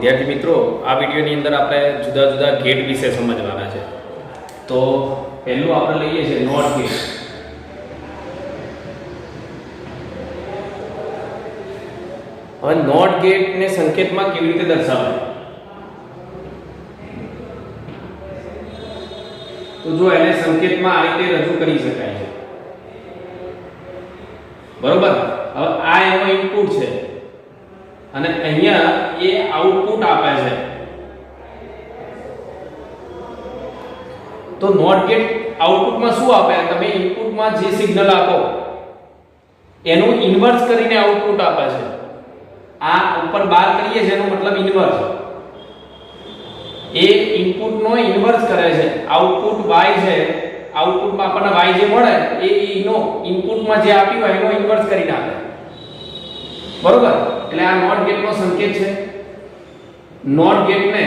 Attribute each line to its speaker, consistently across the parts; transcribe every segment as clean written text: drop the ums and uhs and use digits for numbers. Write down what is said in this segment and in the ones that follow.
Speaker 1: વિદ્યાર્થી મિત્રો, આ વિડીયોની અંદર આપણે જુદા જુદા ગેટ વિશે સમજવાના છે. તો પહેલું આપણે લઈએ છીએ નોટ ગેટ. હવે નોટ ગેટને સંકેતમાં કેવી રીતે દર્શાવાય? તો જો એને સંકેતમાં આ રીતે રજૂ કરી શકાય છે. બરોબર. હવે આ એનો ઇનપુટ છે અને અહીંયા એ આઉટપુટ આપે છે. તો નોટ ગેટ આઉટપુટમાં શું આપે? તમે ઇનપુટમાં જે સિગ્નલ આપો એનું ઇન્વર્સ કરીને આઉટપુટ આપે છે. આ ઉપર બાર કરીએ છે એનો મતલબ ઇન્વર્સ. એ ઇનપુટનો ઇન્વર્સ કરે છે. આઉટપુટ y છે, આઉટપુટમાં આપણને y જે મળે એ એનો ઇનપુટમાં જે આપ્યું હોય એનો ઇન્વર્સ કરીને આપે. બરોબર. એટલે આ નોટ ગેટનો સંકેત છે. નોટ ગેટને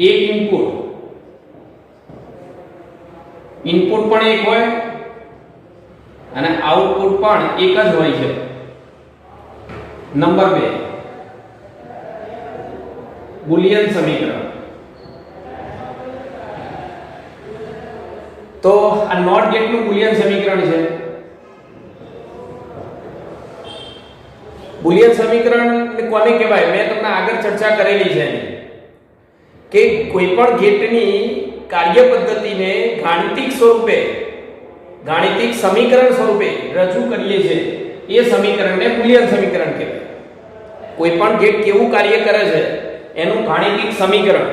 Speaker 1: એક ઇનપુટ પણ એક હોય અને આઉટપુટ પણ એક જ હોય છે. નંબર 2, બુલિયન સમીકરણ. તો આ નોટ ગેટનું બુલિયન સમીકરણ છે. બુલિયન સમીકરણ કોને કહેવાય? મેં તમને આગળ ચર્ચા કરેલી છે કે કોઈ પણ ગેટની કાર્ય પદ્ધતિને ગાણિતિક સ્વરૂપે, ગાણિતિક સમીકરણ સ્વરૂપે રજૂ કરીએ છીએ એ સમીકરણને બુલિયન સમીકરણ કહેવાય. કોઈ પણ ગેટ કેવું કાર્ય કરે છે એનું ગાણિતિક સમીકરણ,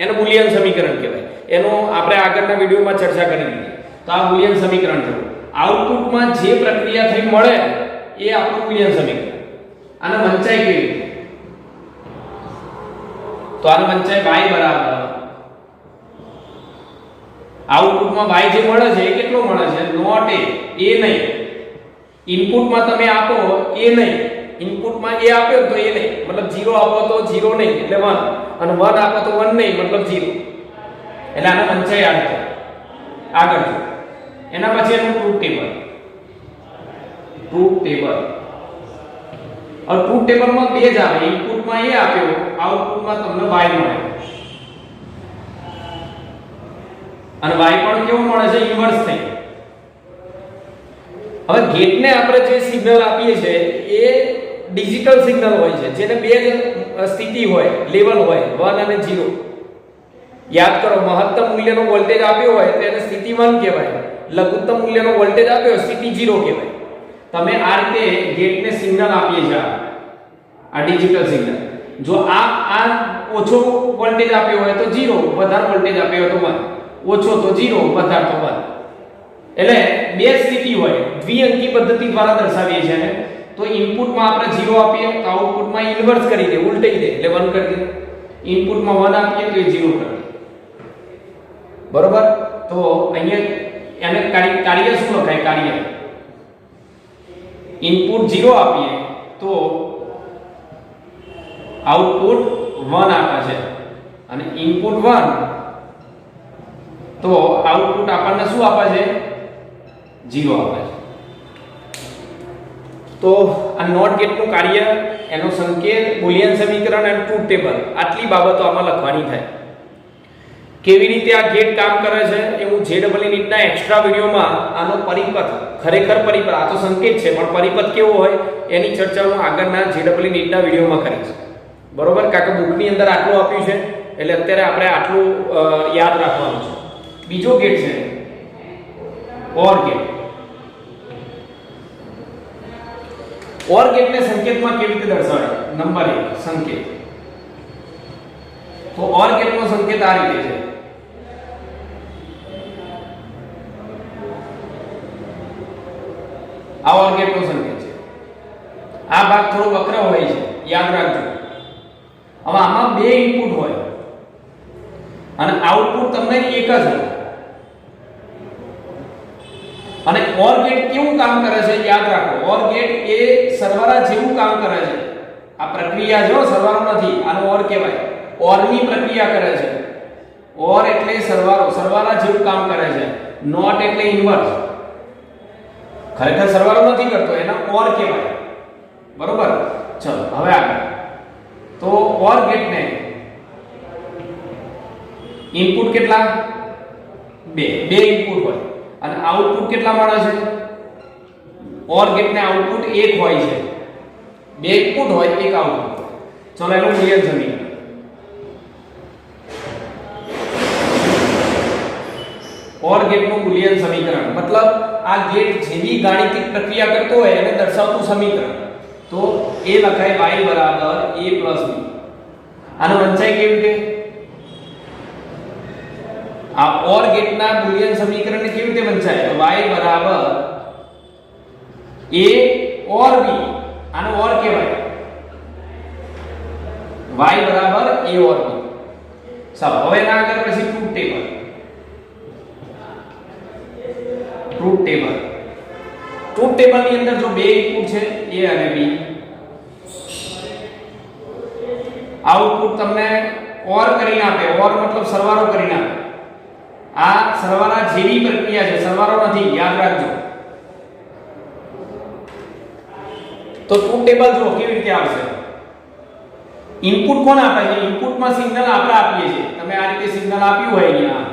Speaker 1: એનું બુલિયન સમીકરણ કહેવાય. એનો આપણે આગળના વિડીયોમાં ચર્ચા કરી લીધી. તો આ બુલિયન સમીકરણ થયું. આઉટપુટમાં જે પ્રક્રિયા થઈ મળે એ આપણું બુલિયન સમીકરણ. આને વંચાય કેવી રીતે? તો આને વંચાય y બરાબર આઉટપુટમાં y જે મળે છે એ કેટલો મળે છે? નોટ a નહીં. ઇનપુટમાં તમે આપો a નહીં. ઇનપુટમાં a આપ્યો તો a નહીં, મતલબ 0 આપો તો 0 નહીં એટલે 1, અને 1 આપો તો 1 નહીં મતલબ 0. એટલે આને વંચાય આ રીતે. આગળ એના પછી એનું ટ્રુથ ટેબલ. Truth table. और ट्रूथ टेबल में બે જ આવે. ઇનપુટમાં a આપ્યો, આઉટપુટમાં તમને y મળે. અને y પણ કેવું મળે છે? ઇન્વર્સ થઈ. હવે ગેટને આપણે જે સિગ્નલ આપીએ છે એ ડિજિટલ સિગ્નલ હોય છે, જેને બે જ સ્થિતિ હોય, લેવલ હોય, 1 અને 0. યાદ કરો, મહત્તમ મૂલ્યનો વોલ્ટેજ આપ્યો હોય તો એને સ્થિતિ 1 કહેવાય. લઘુત્તમ મૂલ્યનો વોલ્ટેજ આપ્યો હોય સ્થિતિ 0 કહેવાય. તમે આ રીતે ગેટને સિગ્નલ આપીએ છે. આ ડિજિટલ સિગ્નલ. જો આ ઓછો વોલ્ટેજ આપ્યો હોય તો 0, વધારે વોલ્ટેજ આપ્યો હોય તો 1. ઓછો તો 0, વધારે તો 1. એટલે બે સ્થિતિ હોય. દ્વિઅંકી પદ્ધતિ દ્વારા દર્શાવીએ છીએ ને. તો ઇનપુટમાં આપણે 0 આપીએ તો આઉટપુટમાં ઇન્વર્સ કરી દે, ઉલટાઈ દે એટલે 1 કરી દે. ઇનપુટમાં 1 આપીએ તો એ 0 કરી દે. બરોબર. તો અહીંયા એને કાર્ય શું લખાય? કાર્ય ઇનપુટ 0 આપીએ તો આઉટપુટ 1 આપે છે, અને ઇનપુટ 1 તો આઉટપુટ આપણને શું આપે છે? 0 આપે છે. તો આ નોટ ગેટનું કાર્ય, એનો સંકેત, બુલિયન સમીકરણ અને ટ્રુથ ટેબલ, આટલી બાબતો આમાં લખવાની થાય. કેવી રીતે આ ગેટ કામ કરે છે એ હું JEE નીટના એક્સ્ટ્રા વિડીયોમાં આનો પરિપથ, ખરેખર પરિપથ, આ તો સંકેત છે પણ પરિપથ કેવો હોય એની ચર્ચા હું આગળના JEE નીટના વિડીયોમાં કરીશ. બરોબર. કારણ કે બુકની અંદર આટલું આપ્યું છે એટલે અત્યારે આપણે આટલું યાદ રાખવાનું છે. બીજો ગેટ છે OR ગેટ. OR ગેટને સંકેતમાં કેવી રીતે દર્શાવાય? નંબર 1, સંકેત. તો OR ગેટનો સંકેત આ રીતે છે. આ OR ગેટનો સંકેત છે. આ ભાગ થોડો વક્ર હોય છે, યાદ રાખજો. હવે આમાં બે ઇનપુટ હોય અને આઉટપુટ તમને એક જ હોય. અને OR ગેટ કેવું કામ કરે છે યાદ રાખો. OR ગેટ એ સરવાળા જેવું કામ કરે છે. આ પ્રક્રિયા જો સરવાળો નથી, આનો OR કહેવાય. OR ની પ્રક્રિયા કરે છે. OR એટલે સરવાળો, સરવાળા જેવું કામ કરે છે. નોટ એટલે ઇન્વર્સ. ખરેખર સરવાળો નથી કરતો, એના OR કહેવાય. બરોબર. ચલો હવે આગળ. તો OR ગેટને ઇનપુટ કેટલા? બે ઇનપુટ હોય અને આઉટપુટ કેટલા મળે છે? OR ગેટને આઉટપુટ એક હોય છે. બે ઇનપુટ હોય, એક આઉટપુટ. ચલો એનું મૂલ્ય સમીકરણ. OR ગેટનું બુલિયન સમીકરણ મતલબ આ ગેટ જેવી ગાણિતિક પ્રક્રિયા કરતો હોય એને દર્શાવતું સમીકરણ. તો a લખાય y બરાબર a plus b. આનો વંચાય કેવી રીતે? આ OR ગેટના બુલિયન સમીકરણને કેવી રીતે વંચાય? તો y બરાબર a or b. આનો OR કહેવાય. y બરાબર a or b. ચાલો હવે ના આગળ પછી ટ્રુથ ટેબલ. ટ્રુથ ટેબલ ની અંદર જો બે ઇનપુટ છે a અને b, આઉટપુટ તમને OR કરીને આપે. OR મતલબ સરવાળો કરીને આપે. આ સરવાળા જેવી પ્રક્રિયા છે, સરવાળો નથી, યાદ રાખજો. તો ટ્રુથ ટેબલ જો કેવી રીતે આવશે? ઇનપુટ કોણ આપે છે? ઇનપુટમાં સિગ્નલ આપણે આપીએ છીએ. તમે આ રીતે સિગ્નલ આપ્યું હોય અહીંયા,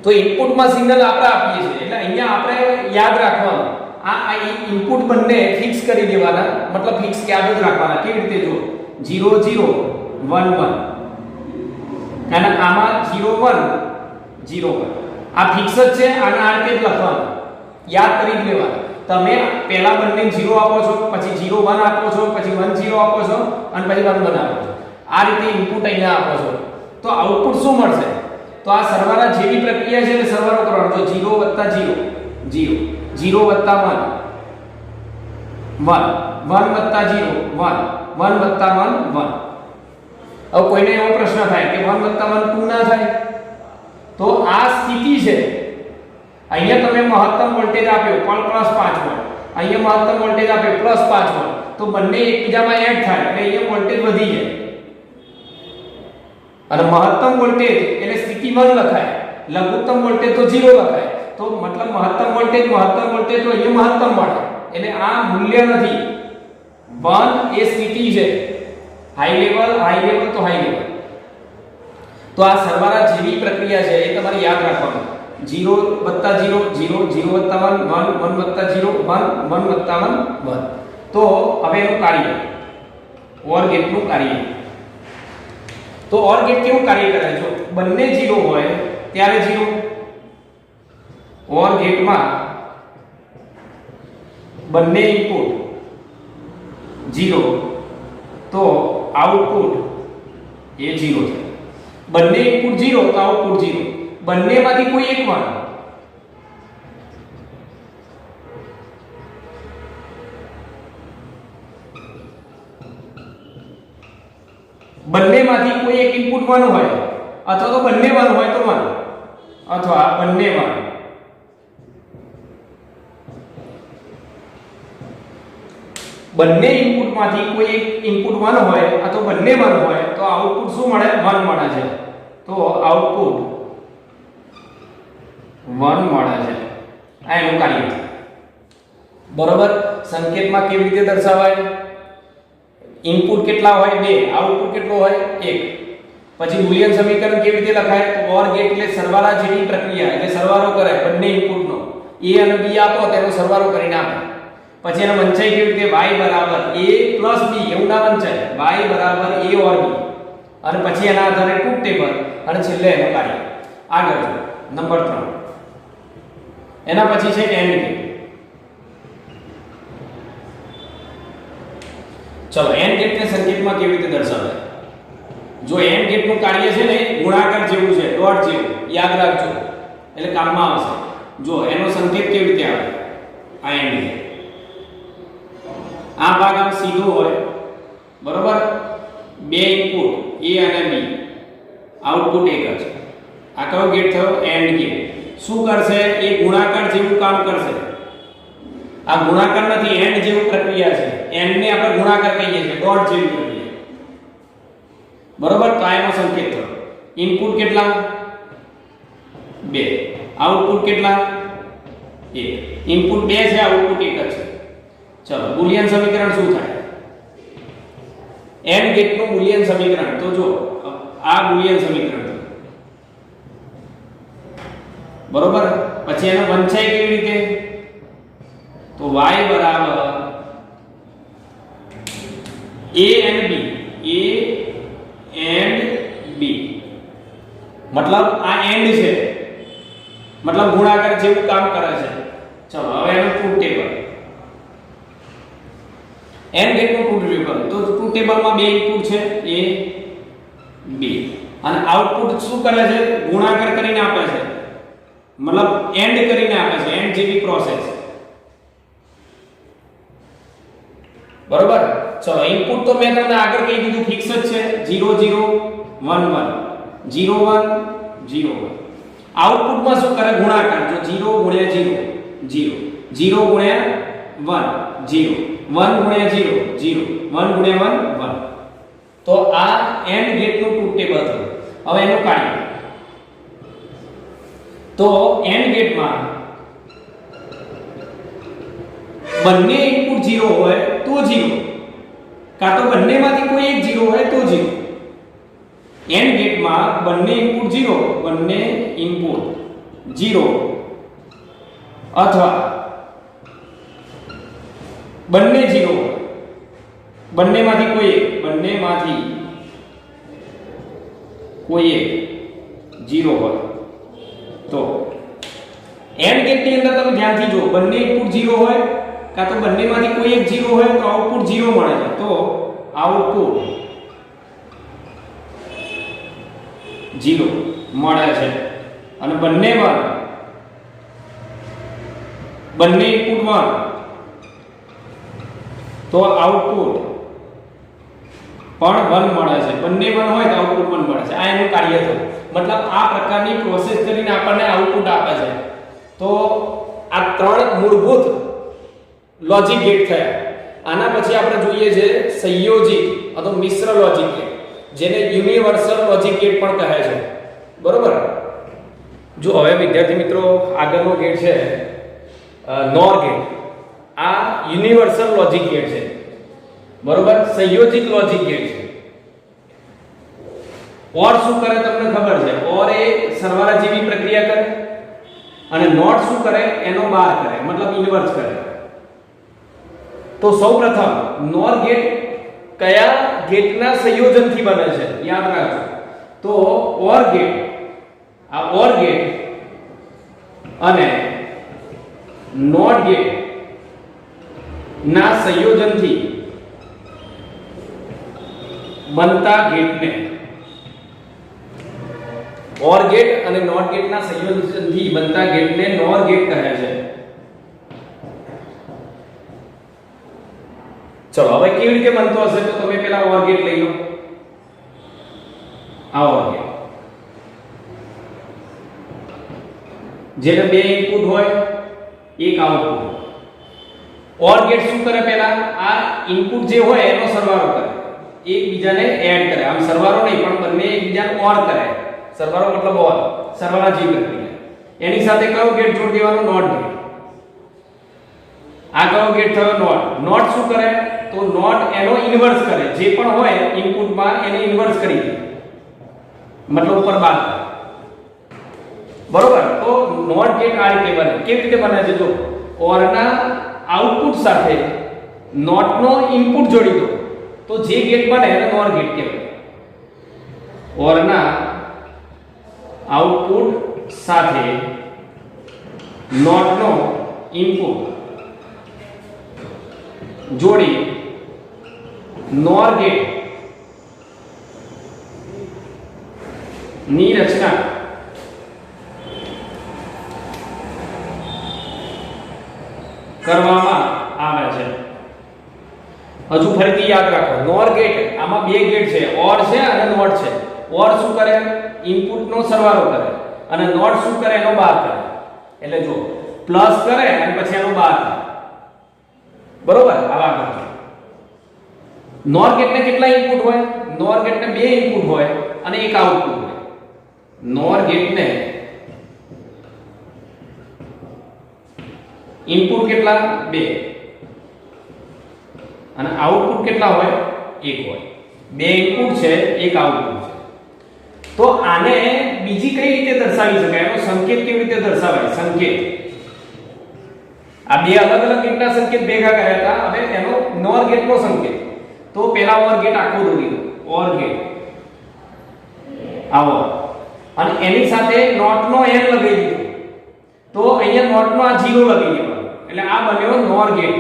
Speaker 1: તો ઇનપુટમાં સિગ્નલ આપણે આપીએ છીએ એટલે અહીંયા આપણે યાદ રાખવાનું આ ઇનપુટ બંને ફિક્સ કરી દેવાના. મતલબ ફિક્સ યાદ જ રાખવાના. કેવી રીતે? જો 0 0 1 1 અને આમાં 0 1 0 1 આ ફિક્સ જ છે. આને આ રીતે જ લખવાનું, યાદ કરી લેવાનું. તમે પહેલા બંને 0 આપો છો, પછી 0 1 આપો છો, પછી 1 0 આપો છો અને પછી 1 1 આપો છો. આ રીતે ઇનપુટ અહીંયા આપો છો તો આઉટપુટ શું મળશે? તો આ સરવાળા જેવી પ્રક્રિયા છે એટલે સરવાળો કરવાનો. તો 0 + 0 0 0 + 1 1 1 + 0 1 1 + 1 1. હવે કોઈને એવો પ્રશ્ન થાય કે 1 + 1 2 ના થાય? તો આ સ્થિતિ છે. અહીંયા તમે મહત્તમ વોલ્ટેજ આપ્યો +5 વોલ્ટ, અહીંયા મહત્તમ વોલ્ટેજ આપ્યો +5 વોલ્ટ, તો બંને એકબીજામાં એડ થાય એટલે અહીંયા વોલ્ટેજ વધી જાય. અને મહત્તમ વોલ્ટેજ એટલે સ્થિતિ 1 લખાય, લઘુત્તમ વોલ્ટેજ તો 0 લખાય. તો મતલબ મહત્તમ વોલ્ટેજ તો અહીંયા મહત્તમ મળે. એટલે આ મૂલ્ય નથી. 1 એ સ્થિતિ છે, હાઈ લેવલ તો હાઈ લેવલ. તો આ સરવાળા જેવી પ્રક્રિયા છે એ તમારે યાદ રાખવાનું. 0 + 0 0 0 + 1 1 1 + 0 1 1 + 1 1. તો હવે એનું કાર્ય, OR ગેટનું કાર્ય. તો OR ગેટ કેવું કાર્ય કરે? જો બંને 0 હોય ત્યારે 0. OR ગેટમાં બંને ઇનપુટ 0 તો આઉટપુટ એ 0 છે. બંને ઇનપુટ 0 તો આઉટપુટ 0. બંનેમાંથી કોઈ એક માં બંનેમાંથી કોઈ એક ઇનપુટ 1 હોય અથવા તો બંને 1 હોય તો 1 અથવા બંને 1. બંને ઇનપુટમાંથી કોઈ એક ઇનપુટ 1 હોય અથવા બંને 1 હોય તો આઉટપુટ શું મળે? 1 મળે છે. તો આઉટપુટ 1 મળે છે. આ એનું કાર્ય છે. બરોબર. સંકેતમાં કેવી રીતે દર્શાવાય? ઇનપુટ કેટલા હોય? 2. આઉટપુટ કેટલો હોય? 1. પછી બુલિયન સમીકરણ કેવી રીતે લખાય? તો OR ગેટ એટલે સરવાળા જેવી પ્રક્રિયા, એટલે સરવાળો કરે બંને ઇનપુટનો. a અને b આપો તેનો સરવાળો કરીને આપે. પછી એનો વંચાય કેવી રીતે? y બરાબર a plus b. એવું ના વંચાય. y બરાબર a or b. અને પછી એના આધારે ટ્રુથ ટેબલ અને છેલ્લે એનું કાર્ય. આગળ નંબર 3. એના પછી છે AND ગેટ. ચલો AND ગેટને સંકેતમાં કેવી રીતે દર્શાવાય? જો AND ગેટનું કાર્ય છે ને ગુણાકાર જેવું છે, ડોટ જેવું, યાદ રાખજો એટલે કામમાં આવશે. જો એનો સંકેત કેવી રીતે આવે? આ AND ગેટ. આ ભાગ આમ સીધો હોય, બરોબર. બે ઇનપુટ a અને b, આઉટપુટ એક જ. આ કયો ગેટ થયો? AND gate. શું કરશે? એ ગુણાકાર જેવું કામ કરશે. આ ગુણાકાર નથી, AND જેવું પ્રક્રિયા છે. AND ને આપણે ગુણાકાર કહીએ છીએ, ડોટ જેવી પ્રક્રિયા. બરોબર. તો આનો સંકેત થયો. ઇનપુટ કેટલા? 2. આઉટપુટ કેટલા? 1. ઇનપુટ 2 છે, આઉટપુટ 1 જ છે. ચલો બુલિયન સમીકરણ શું થાય? એન્ડ ગેટનું બુલિયન સમીકરણ તો જો આ બુલિયન સમીકરણ છે, બરોબર. પછી એનો વંચાય કેવી રીતે? તો y બરાબર a and b, મતલબ આ એન્ડ છે, મતલબ ગુણાકાર જેવું કામ કરે છે. ચલો હવે એનું ટ્રુથ ટેબલ, એન્ડ ગેટનું ટ્રુથ ટેબલ. તો ટ્રુથ ટેબલમાં બે ઇનપુટ છે a b અને આઉટપુટ શું કરે છે? ગુણાકાર કરીને આપે છે, મતલબ એન્ડ કરીને આપે છે, એન્ડ જેવી પ્રોસેસ, બરોબર. ચલો ઇનપુટ તો મેં તમને આગળ કહી દીધું ફિક્સ જ છે, 0 0 1 1 0 1 0 1. આઉટપુટમાં શું કરે? ગુણાકાર. જો 0 ગુણ્યા 0 0, 0 ગુણ્યા 1 0, 1 ગુણ્યા 0 0, 1 ગુણ્યા 1 1. તો આ એન્ડ ગેટનું ટ્રુથ ટેબલ થયું. હવે એનું કાઢીએ. તો એન્ડ ગેટમાં બંને ઇનપુટ 0 હોય તો 0, કાં તો બંનેમાંથી કોઈ એક 0 હોય તો 0. એન્ડ ગેટમાં બંને ઇનપુટ 0, બંને ઇનપુટ 0 અથવા બંને 0 હોય, બંનેમાંથી કોઈ એક, બંનેમાંથી કોઈ એક 0 હોય તો એન્ડ ગેટની અંદર તમે ધ્યાનથી જુઓ, બંને ઇનપુટ 0 હોય કાં તો બંનેમાંથી કોઈ એક 0 હોય તો આઉટપુટ 0 મળે છે. તો આઉટપુટ 0 મળે છે. અને બંને ઇનપુટ 1 તો આઉટપુટ પણ 1 મળે છે. બંને 1 હોય તો આઉટપુટ 1 મળે છે. આ એનું કાર્ય થયું. મતલબ આ પ્રકારની પ્રોસેસ કરીને આપણને આઉટપુટ આપે છે. તો આ ત્રણ મૂળભૂત લોજિક ગેટ થયા. આના પછી આપણે જોઈએ છે સંયોજિત અથવા મિશ્ર લોજિક ગેટ, જેને યુનિવર્સલ લોજિક ગેટ પણ કહે છે, બરોબર. જો હવે વિદ્યાર્થી મિત્રો આગળનો ગેટ છે નોર ગેટ. આ યુનિવર્સલ લોજિક ગેટ છે, બરોબર. સંયોજિત લોજિક ગેટ છે. ઓર શું કરે તમને ખબર છે? ઓર એ સરવાળા જેવી પ્રક્રિયા કરે અને નોટ શું કરે? એનો બાર કરે, મતલબ ઇન્વર્સ કરે. તો સૌપ્રથમ નોર ગેટ કયા ગેટના સંયોજનથી બને છે? યાદ રાખજો. તો ઓર ગેટ, આ ઓર ગેટ અને નોટ ગેટ ના સંયોજનથી બનતા ગેટને ઓર ગેટ અને નોટ ગેટના સંયોજનથી બનતા ગેટને નોર ગેટ કહે છે. ચલો હવે કેવી રીતે બનતો હશે? તો તમે પેલા ઓર ગેટ લઈ લો. આ ઓર ગેટ જેને બે ઇનપુટ હોય, એક આઉટપુટ. ઓર ગેટ શું કરે? પહેલા આ ઇનપુટ જે હોય એનો સરવાળો કરે, એકબીજાને એડ કરે. આમ સરવાળો નહીં પણ બંને એકબીજાને ઓર કરે. સરવાળો મતલબ ઓર, સરવાળા જેવી પ્રક્રિયા. એની સાથે કયો ગેટ જોડી દેવાનો? Not gate. આ કયો ગેટ થયો? નોટ. નોટ શું કરે? તો નોટ એનો ઇન્વર્સ કરે, જે પણ હોય ઇનપુટમાં એને ઇન્વર્સ કરી દે, મતલબ ઉપર બાદ કરે, બરોબર. તો નોટ ગેટ આ રીતે બને. કેવી રીતે બને છે? જો ઓરના આઉટપુટ સાથે નોટનો ઇનપુટ જોડી દો તો જે ગેટ બને એને નોર ગેટ કહેવાય. ઓરના આઉટપુટ સાથે નોટનો ઇનપુટ જોડી નોર ગેટ ની રચના કરવામાં આવે છે. હજુ ફરીથી યાદ રાખો, નોર ગેટ આમાં બે ગેટ છે, ઓર છે અને નોટ છે. ઓર શું કરે? ઇનપુટનો સરવાળો કરે અને નોટ શું કરે? એનો બાદ કરે. એટલે જો પ્લસ કરે અને પછી એનો બાદ કરે, બરોબર. આવા કરે. નોર ગેટને કેટલા ઇનપુટ હોય? નોર ગેટને બે ઇનપુટ હોય અને એક આઉટપુટ હોય. નોર ગેટને ઇનપુટ કેટલા? બે અને આઉટપુટ કેટલા હોય? 1 હોય. બે ઇનપુટ છે, એક આઉટપુટ છે. તો આને બીજી કઈ રીતે દર્શાવી શકાય? એનો સંકેત કેવી રીતે દર્શાવાય? સંકેત આ બે અલગ અલગ ગેટના સંકેત ભેગા કર્યા હતા. હવે એનો NOR ગેટનો સંકેત. તો પહેલા OR ગેટ આખો દોરી દો. OR ગેટ આવો અને એની સાથે નોટ નો n લગાવી દીધો. તો અહીંયા નોટ નો આ 0 લગાવી દેવાનો. એટલે આ બન્યો NOR ગેટ.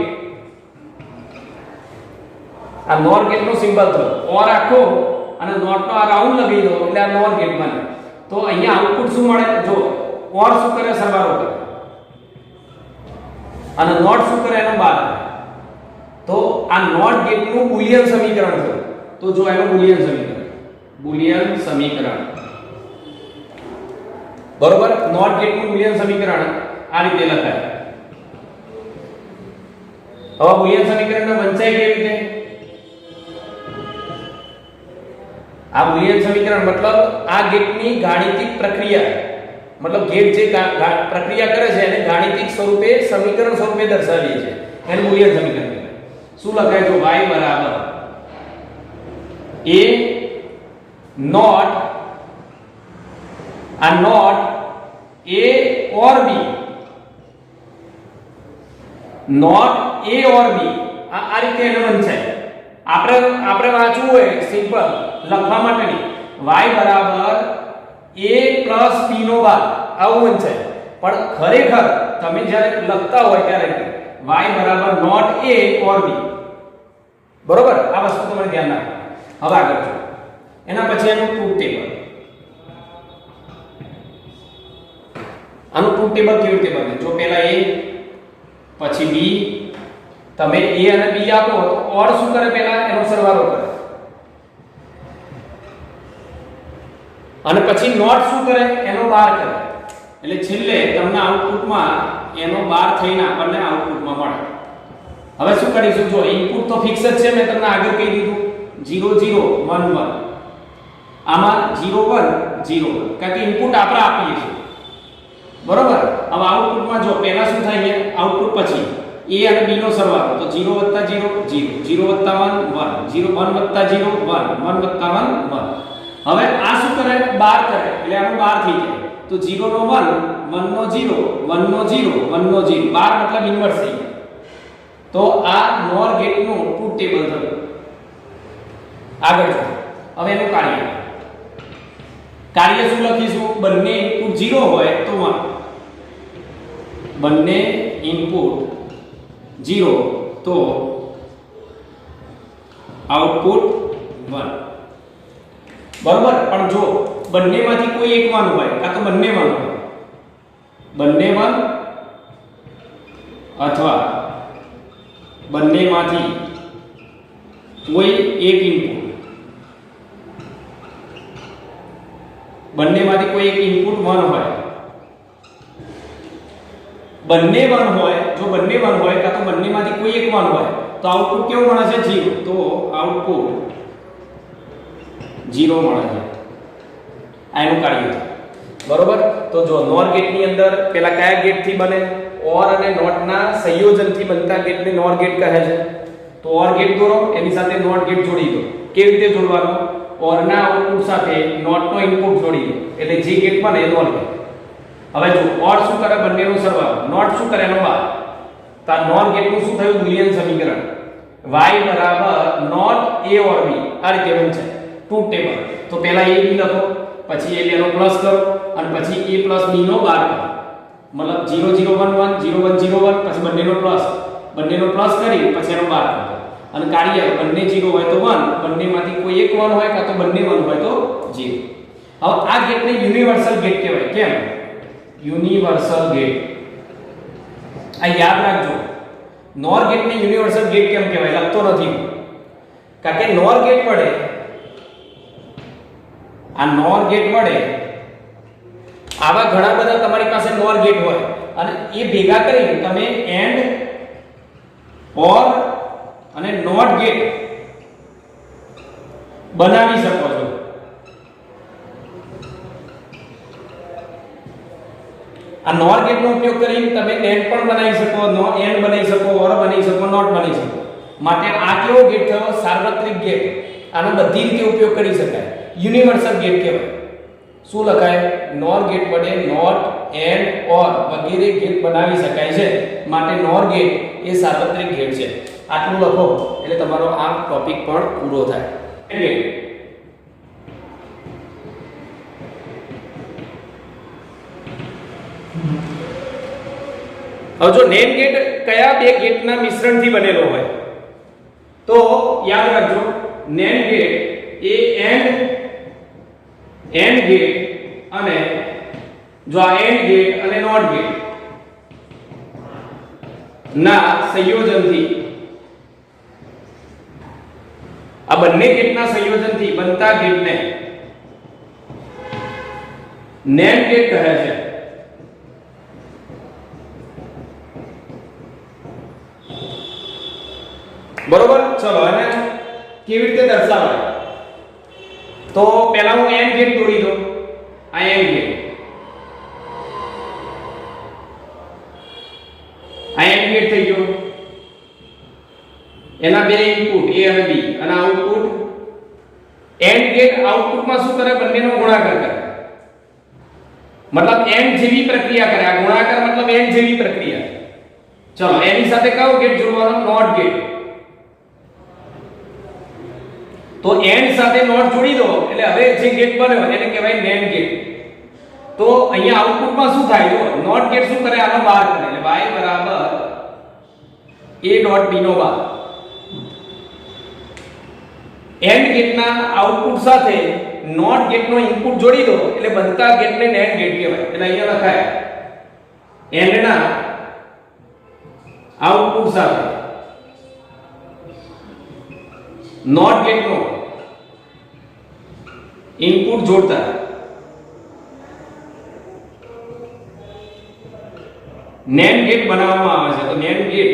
Speaker 1: આ NOR ગેટ નો સિમ્બલ થયો. OR આખો અને નોટ નો આ રાઉન્ડ લગાવી દો એટલે આ NOR ગેટ બને. તો અહીંયા આઉટપુટ શું મળે? જો OR શું કરે? સરવાળો કરે. અને નોટ શું કરે? એનો બાદ. તો આ નોટ ગેટ નું બુલિયન સમીકરણ છે. તો જો એનું બુલિયન સમીકરણ બરોબર. નોટ ગેટ નું બુલિયન સમીકરણ આ રીતે લખાય. હવે બુલિયન સમીકરણને વંચાય કેવી રીતે? આ બુલિયન સમીકરણ મતલબ આ ગેટની ગાણિતિક પ્રક્રિયા, મતલબ ગેટ જે પ્રક્રિયા કરે છે એને ગાણિતિક સ્વરૂપે સમીકરણ સ્વરૂપે દર્શાવીએ છે. એને બુલિયન સમીકરણ કહેવાય. શું લખાય? જો y બરાબર a not a or b, not a or b આ રીતે એને વંચાય. આપણે વાંચવું હોય સિમ્પલ લખવા માટે નહીં, y બરાબર a plus b નો બાદ આવું વંચાય. પણ ખરેખર તમે જ્યારે લખતા હોય ત્યારે y બરાબર નોટ a or b. બરોબર. આ વસ્તુ તમારે ધ્યાન રાખો. હવે આગળ જો એના પછી એનું ટ્રુથ ટેબલ. આનું ટ્રુથ ટેબલ કેવી રીતે બને? જો પહેલા a પછી b, તમે a અને b આપો તો OR શું કરે? પહેલા એનો સરવાળો કરે અને પછી નોટ શું કરે? એનો બાર કરે. એટલે છેલ્લે તમને આઉટપુટમાં એનો બાર થઈને આપણને આઉટપુટમાં મળે. હવે શું કરીશું? જો ઇનપુટ તો ફિક્સ જ છે, મેં તમને આગળ કહી દીધું 0 0 1 1. આમાં 0 1 0 1 કારણ કે ઇનપુટ આપણે આપીએ છીએ. બરોબર. હવે આઉટપુટમાં જો પહેલા શું થાય છે? આઉટપુટ પછી a અને b નો સરવાળો. તો 0 0 0 0 1 1 0 1 0 1 1 1 1. હવે આ શું કરે? બાર કરે. એટલે આનું બાર થઈ જાય. તો 0 નો 1 1 નો 0 1 નો 0 1 નો 0 બાર મતલબ ઇન્વર્સ થઈ જાય. તો આ NOR ગેટ નું ટ્રુથ ટેબલ થયું. આગળ જો હવે એનું કાર્ય શું લખીશું? બંને ઇનપુટ 0 હોય તો 1. બંને ઇનપુટ 0 તો આઉટપુટ 1. બરોબર. પણ જો બંનેમાંથી કોઈ એક 1 હોય કાં તો બંને 1 હોય, બંને 1 અથવા બંનેમાંથી કોઈ એક ઇનપુટ, બંનેમાંથી કોઈ એક ઇનપુટ 1 હોય, બંને 1 હોય, જો બંને 1 હોય કાં તો બંનેમાંથી કોઈ એક 1 હોય તો આઉટપુટ કેવું મળે છે? 0. તો આઉટપુટ 0 મળે છે. આ એનું કાર્ય છે. બરોબર. તો જો NOR ગેટની અંદર પેલા કયા ગેટથી બને? OR અને NOT ના સંયોજનથી બનતા ગેટને NOR ગેટ કહે છે. તો OR ગેટ દોરો, એની સાથે NOT ગેટ જોડી દો. કેવી રીતે જોડવાનો? OR ના આઉટપુટ સાથે NOT નો ઇનપુટ જોડી દો એટલે જે ગેટ બને એ NOR ગેટ. હવે જો OR શું કરે? બંનેનો સરવાળો. NOT શું કરે? એનો બાદ. તો આ NOR ગેટનું શું થયું? બુલિયન સમીકરણ y બરાબર નોટ a or b. આ રીતે વંચાય ટ્રુથ ટેબલ. તો પહેલા a b લખો, પછી a નો પ્લસ કરો અને પછી a plus b નો બાદ કરો. મતલબ 0 0 1 1 0 1 0 1 પછી બંનેનો પ્લસ કરી પછી એનો બાદ કરો. અને કાર્ય બંને 0 હોય તો 1, બંનેમાંથી કોઈ એક 1 હોય કાં તો બંને 1 હોય તો 0. હવે આ ગેટને યુનિવર્સલ ગેટ કહેવાય. કેમ? Universal gate. આ યાદ રાખજો. NOR ગેટને યુનિવર્સલ ગેટ કેમ કહેવાય? લખતો નથી કારણ કે NOR ગેટ વડે આવા ઘણા બધા તમારી પાસે NOR ગેટ હોય અને એ ભેગા કરીને તમે AND OR અને NOT ગેટ બનાવી શકો છો. આ NOR ગેટનો ઉપયોગ કરીને તમે NAND પણ બનાવી શકો, AND બનાવી શકો, OR બનાવી શકો, NOT બનાવી શકો. માટે આ કેવો ગેટ થયો? સાર્વત્રિક ગેટ. આનો બધી રીતે ઉપયોગ કરી શકાય. યુનિવર્સલ ગેટ કહેવાય. શું લખાય? નોર ગેટ વડે નોટ, એન્ડ, ઓર વગેરે ગેટ બનાવી શકાય છે. માટે નોર ગેટ એ સાર્વત્રિક ગેટ છે. આટલું લખો એટલે તમારો આ ટોપિક પણ પૂરો થાય. ગેટ. હવે જો નેમ ગેટ કયા બે ગેટના મિશ્રણથી બનેલો હોય તો યાદ રાખજો, નેમ ગેટ એ એન્ડ ગેટ અને જો આ એન્ડ ગેટ અને નોટ ગેટ ના સંયોજનથી, આ બંને ગેટના સંયોજનથી બનતા ગેટને નેમ ગેટ કહે છે. બરોબર. ચલો અને કેવી રીતે દર્શાવાય? તો પહેલા હું એન્ડ ગેટ દોરી દઉં. આ એન્ડ ગેટ, આ એન્ડ ગેટ થઈ ગયો. એના બે ઇનપુટ A અને B અને આઉટપુટ. એન્ડ ગેટ આઉટપુટમાં શું કરે? બંનેનો ગુણાકાર કરે. મતલબ એન્ડ જેવી પ્રક્રિયા કરે. આ ગુણાકાર મતલબ એન્ડ જેવી પ્રક્રિયા. ચલો એની સાથે કયો ગેટ જોડવાનો? Not gate. તો એન્ડ સાથે નોટ જોડી દો એટલે હવે જે ગેટ બન્યો એને કહેવાય NAND ગેટ. તો અહીંયા આઉટપુટમાં શું થાય? જો નોટ ગેટ શું કરે? આનો બાર કરે એટલે y બરાબર a ડોટ b નો બાર. એન્ડ ગેટના આઉટપુટ સાથે નોટ ગેટનો ઇનપુટ જોડી દો એટલે બનતા ગેટને NAND ગેટ કહેવાય. એટલે અહીંયા લખાય એન્ડ ના આઉટપુટ સાથે નોટ ગેટનો ઇનપુટ જોડતા NAND ગેટ બનાવવામાં આવે છે. તો NAND ગેટ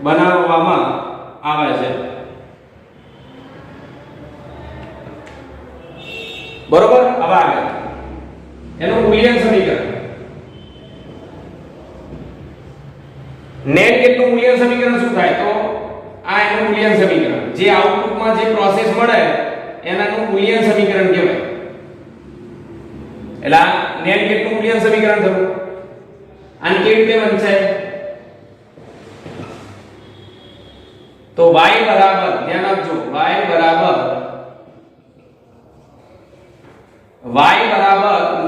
Speaker 1: બનાવવામાં આવે છે. બરોબર. હવે આગળ એનું મૂલ્યાંકન સમીકરણ. NAND ગેટનું મૂલ્યાંકન સમીકરણ શું થાય? તો આ એનું મૂલ્યાંકન સમીકરણ, જે આઉટપુટમાં જે પ્રોસેસ મળે એનાનું મૂલ્યાંકન સમીકરણ કહેવાય. એટલે આ NAND ગેટનું મૂલ્યાંકન સમીકરણ થયું. આને કેવી રીતે વંચાય? તો y બરાબર, ધ્યાન આપજો, y બરાબર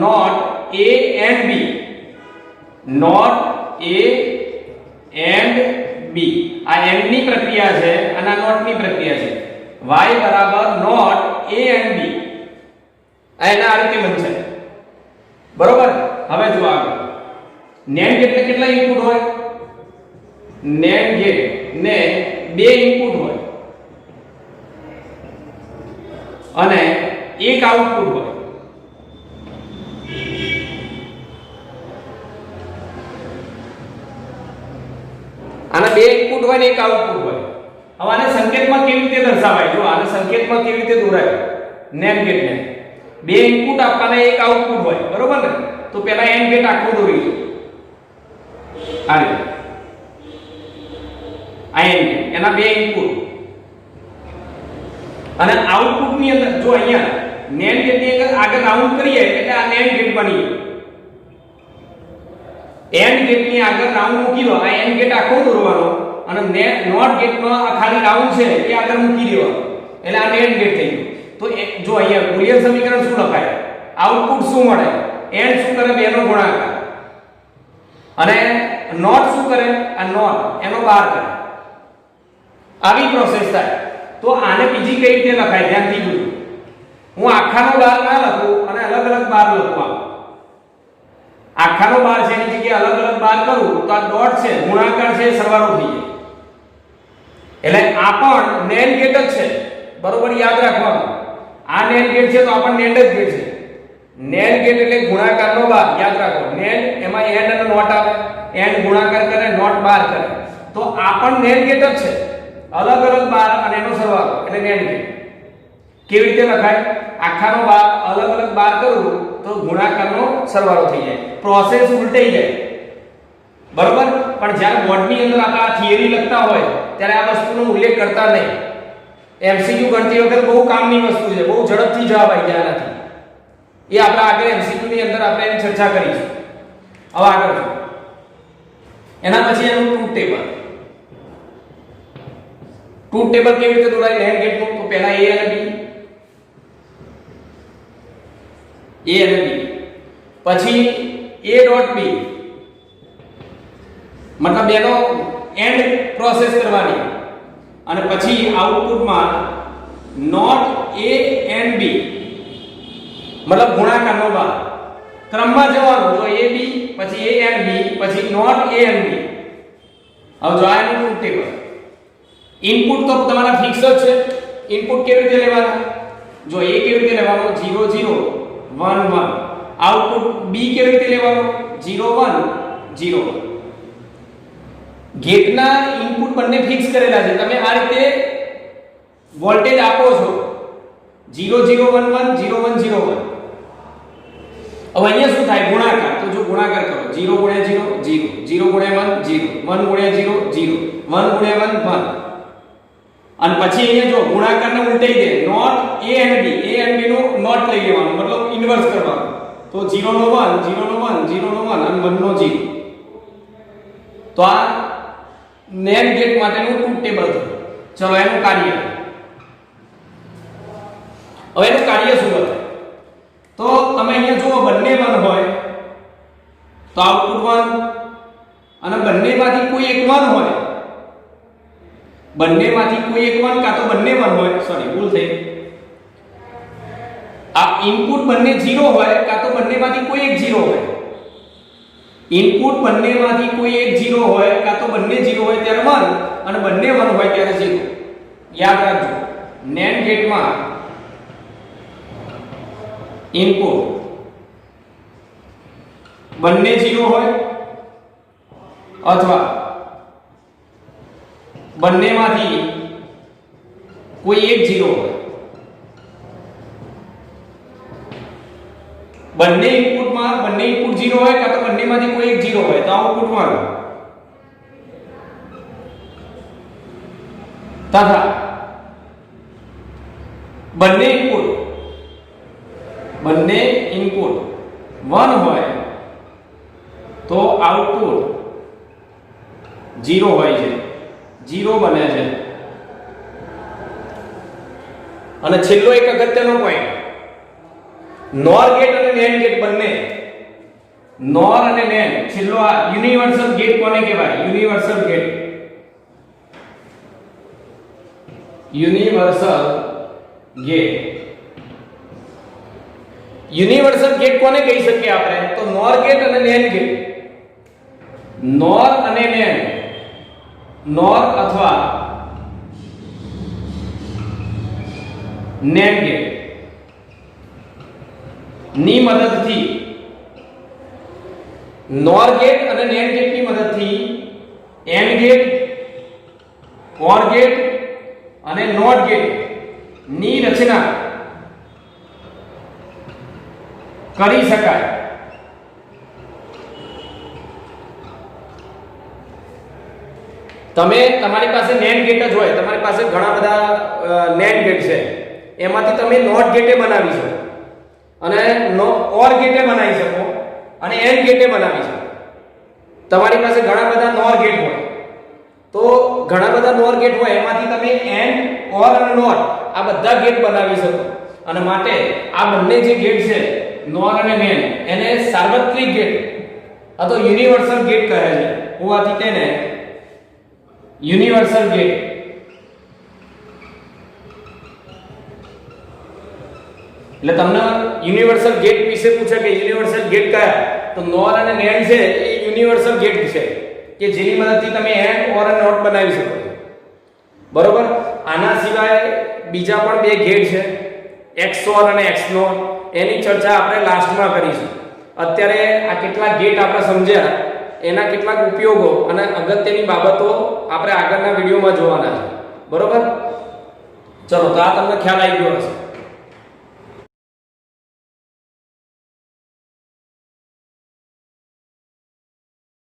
Speaker 1: not a and b, not a and b. આ એન્ડ ની પ્રક્રિયા છે અને આ નોટ ની પ્રક્રિયા છે. y બરાબર નોટ a and b. આ એના આ રીતે બનશે. બરોબર. હવે જો આગળ NAND ગેટ ને કેટલા ઇનપુટ હોય? NAND ગેટ ને બે ઇનપુટ હોય અને એક આઉટપુટ હોય. આના બે ઇનપુટ હોય ને એક આઉટપુટ હોય. હવે આને સંકેતમાં કેવી રીતે દર્શાવાય? જો આને સંકેતમાં કેવી રીતે દોરાય? NAND ગેટ ને બે ઇનપુટ આપવાના એક આઉટપુટ હોય. બરોબર ને? તો પહેલા AND ગેટ આખું દોરી લો. આ રીતે આ AND ગેટ, એના બે ઇનપુટ અને આઉટપુટ ની અંદર જો અહીંયા NAND ગેટ ની આગળ રાઉન્ડ કરીએ એટલે આ NAND ગેટ બની ગયો. AND ગેટ ની આગળ રાઉન્ડ મૂકી દો. આ AND ગેટ આખો દોરવાનો અને નોટ ગેટ નો આ ખાલી રાઉન્ડ છે એ આગળ મૂકી દેવાનો એટલે આ NAND ગેટ થઈ ગયો. તો જો અહીંયા મૂલ્યાંકન સમીકરણ શું લખાય? આઉટપુટ શું મળે? AND શું કરે? બેનો ગુણાકાર. અને નોટ શું કરે? આ નોટ એનો બાર કરે. આવી પ્રોસેસ થાય. તો આને બીજી કઈ રીતે લખાય? ધ્યાનથી જોજો. હું આખાનો બાર ના લખું અને અલગ અલગ બાર લખું. આખાનો બાર છે એની જગ્યાએ અલગ અલગ બાર કરું તો આ ડોટ છે, ગુણાકાર છે, સરવાળો થઈ જાય. એટલે આ પણ NAND ગેટ જ છે. બરોબર, યાદ રાખવાનું. આ NAND ગેટ છે તો આ પણ NAND જ ગેટ છે. NAND ગેટ એટલે ગુણાકારનો બાર. યાદ રાખો, NAND એમાં AND અને નોટ આવે. AND ગુણાકાર કરે, નોટ બાર કરે. તો આ પણ NAND ગેટ જ છે. અલગ અલગ બાર અને એનો સરવાળો એટલે NAND ગેટ. કેવી રીતે લખાય? આખાનો બાર અલગ અલગ બાર કરું તો ગુણાકારનો સરવાળો થઈ જાય. પ્રોસેસ ઉલટાઈ જાય. બરોબર, પણ જ્યારે બોર્ડની અંદર આપણે આ થિયરી લખતા હોય ત્યારે આ વસ્તુનો ઉલ્લેખ કરતા નહીં. એમસીક્યુ ગણતી વખતે બહુ કામની વસ્તુ છે, બહુ ઝડપથી જવાબ આવી જાય નથી. એ આપણે આગળ એમસીક્યુ ની અંદર આપણે એની ચર્ચા કરીશું. હવે આગળ એના પછી એનું ટ્રુથ ટેબલ. ટ્રુથ ટેબલ કેવી રીતે દોરાય NAND ગેટનું? તો પહેલા A અને B, પછી A.B, મતલબ એનો એન્ડ પ્રોસેસ કરવાની, અને પછી આઉટપુટમાં નોટ A and B, મતલબ ગુણાકારનો ભાગ ક્રમમાં જવાનું. તો AB, પછી A and B, પછી નોટ A and B. હવે જો આનું ટ્રુથ ટેબલ. ઇનપુટ તો તમારા ફિક્સ જ છે. ઇનપુટ કેવી રીતે લેવાના? જો A કેવી રીતે લેવાનો? 0 0 1 1. આઉટપુટ B કેવી રીતે લેવાનો? 0 1 0 1. ગેટના ઇનપુટ બંને ફિક્સ કરેલા છે. તમે આ રીતે વોલ્ટેજ આપો છો 0 0 1 1 0 1 0 1. હવે અહીંયા શું થાય? ગુણાકાર. તો જો ગુણાકાર કરો 0 * 0 0, 0 * 1 0, 1 * 0 0, 1 * 1 1. અને પછી અહીંયા જો ગુણાકારને ઉલટાઈ દે, not A and B, A and B નું નોટ લઈ લેવાનું, મતલબ ઇન્વર્સ કરવાનું. તો 0 નો 1 0 નો 1 0 નો 1 અને 1 નો 0. તો આ NAND ગેટ માટેનું ટ્રુથ ટેબલ છે. ચલો એનું કાર્ય. હવે એનું કાર્ય શું બતાવે? તો તમે અહીંયા જુઓ બંને 1 હોય તો આઉટપુટ 1, અને બંનેમાંથી કોઈ એક 1 હોય, બંનેમાંથી કોઈ એક 1 કાં તો બંને 1 હોય, સોરી ભૂલ થઈ, આ ઇનપુટ બંને 0 હોય કાં તો બંનેમાંથી કોઈ એક 0 હોય. ઇનપુટ બંનેમાંથી કોઈ એક 0 હોય કાં તો બંને 0 હોય ત્યારે 1, અને બંને 1 હોય ત્યારે 0. યાદ રાખજો, NAND ગેટમાં ઇનપુટ બંને 0 હોય અથવા બંનેમાંથી કોઈ એક 0 હોય. બંને ઇનપુટમાં બંને ઇનપુટ 0 હોય કાં તો બંનેમાંથી કોઈ એક 0 હોય તો આઉટપુટ 1. તથા બંને ઇનપુટ 1 હોય તો આઉટપુટ 0 હોય છે, 0 બને છે. અને છેલ્લો એક અગત્યનો પોઈન્ટ, NOR ગેટ અને NAND ગેટ બંને, NOR અને NAND, છેલ્લો આ યુનિવર્સલ ગેટ કોને કહેવાય? Universal gate. Universal gate. Universal gate કોને કહી શકીએ આપણે? તો NOR ગેટ અને NAND ગેટ. NOR અને NAND, NOR અથવા NAND ગેટ ની મદદથી, NOR ગેટ અને NAND ગેટની મદદથી AND ગેટ, OR ગેટ અને NOT ગેટ ની રચના કરી શકાય. તમારી પાસે NAND ગેટ જ હોય, તમારી પાસે ઘણા બધા NAND ગેટ છે, એમાંથી તમે NOT ગેટે બનાવી શકો અને OR ગેટે બનાવી શકો અને AND ગેટે બનાવી શકો. તમારી પાસે ઘણા બધા NOR ગેટ હોય તો ઘણા બધા NOR ગેટ હોય એમાંથી તમે AND, OR અને NOT આ બધા ગેટ બનાવી શકો. અને માટે આ બંને જે ગેટ છે NOR અને NAND, એને સાર્વત્રિક ગેટ અથવા યુનિવર્સલ ગેટ કહે છે. હોવાથી તેને યુનિવર્સલ ગેટ એટલે તમને યુનિવર્સલ ગેટ વિશે પૂછે કે યુનિવર્સલ ગેટ કયા, તો NOR અને NAND છે એ યુનિવર્સલ ગેટ છે કે જેની મદદથી તમે AND, OR અને NOT બનાવી શકો. બરોબર. આના સિવાય બીજા પણ બે ગેટ છે, XOR અને XNOR, એની ચર્ચા આપણે લાસ્ટમાં કરીશું. અત્યારે આ કેટલાક ગેટ આપણે સમજ્યા, એના કેટલાક ઉપયોગો અને અગત્યની બાબતો આપણે આગળના વિડીયોમાં જોવાના છે. બરોબર. ચલો, તો આ તમને ખ્યાલ આવી ગયો હશે.